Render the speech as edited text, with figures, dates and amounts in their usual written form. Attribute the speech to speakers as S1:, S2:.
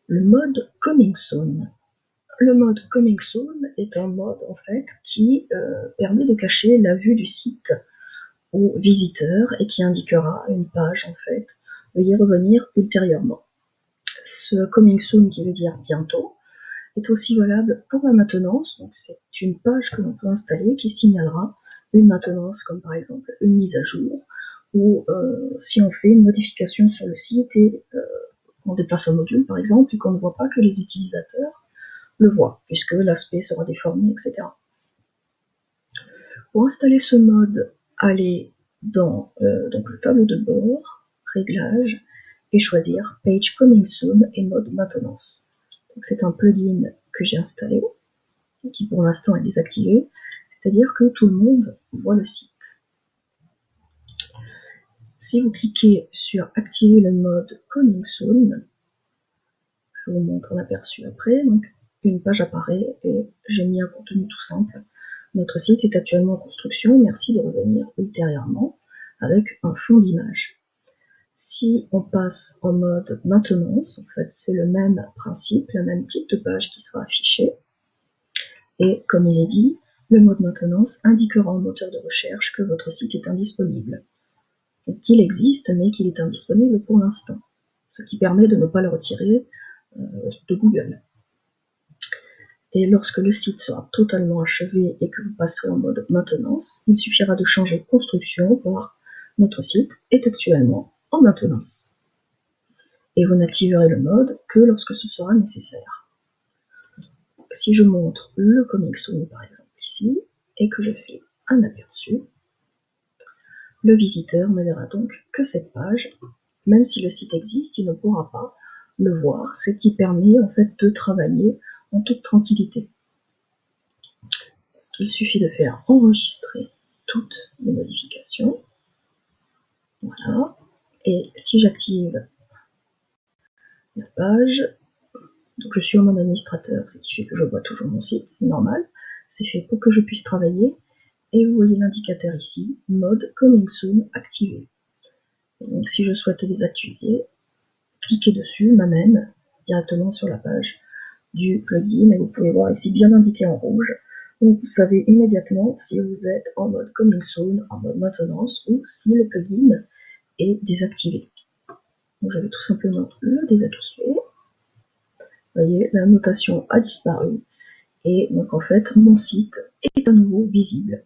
S1: le mode Coming Soon. Le mode Coming Soon est un mode en fait qui permet de cacher la vue du site aux visiteurs et qui indiquera une page en fait. Veuillez revenir ultérieurement. Ce Coming Soon, qui veut dire bientôt, est aussi valable pour la maintenance. Donc c'est une page que l'on peut installer qui signalera une maintenance, comme par exemple une mise à jour, ou si on fait une modification sur le site et on déplace un module par exemple et qu'on ne voit pas que les utilisateurs le voient, puisque l'aspect sera déformé, etc. Pour installer ce mode, allez dans donc le tableau de bord, réglages, et choisir Page Coming Soon et mode maintenance. C'est un plugin que j'ai installé, qui pour l'instant est désactivé, c'est-à-dire que tout le monde voit le site. Si vous cliquez sur activer le mode Coming Soon, je vous montre un aperçu après, donc une page apparaît et j'ai mis un contenu tout simple. Notre site est actuellement en construction, merci de revenir ultérieurement avec un fond d'image. Si on passe en mode maintenance, en fait c'est le même principe, le même type de page qui sera affiché. Et comme il est dit, le mode maintenance indiquera au moteur de recherche que votre site est indisponible. Donc qu'il existe, mais qu'il est indisponible pour l'instant. Ce qui permet de ne pas le retirer de Google. Et lorsque le site sera totalement achevé et que vous passerez en mode maintenance, il suffira de changer construction par notre site est actuellement en maintenance. Et vous n'activerez le mode que lorsque ce sera nécessaire. Si je montre le Coming Soon par exemple ici, et que je fais un aperçu, le visiteur ne verra donc que cette page. Même si le site existe, il ne pourra pas le voir, ce qui permet en fait de travailler en toute tranquillité. Il suffit de faire enregistrer toutes les modifications. Voilà. Et si j'active la page, donc je suis en mode administrateur, ce qui fait que je vois toujours mon site, c'est normal. C'est fait pour que je puisse travailler. Et vous voyez l'indicateur ici, mode Coming Soon activé. Et donc si je souhaite désactiver, cliquez dessus, m'amène directement sur la page du plugin. Et vous pouvez voir ici bien indiqué en rouge. Donc vous savez immédiatement si vous êtes en mode Coming Soon, en mode maintenance, ou si le plugin est désactivé. Donc je vais tout simplement le désactiver. Vous voyez, la notation a disparu. Et donc en fait, mon site est à nouveau visible.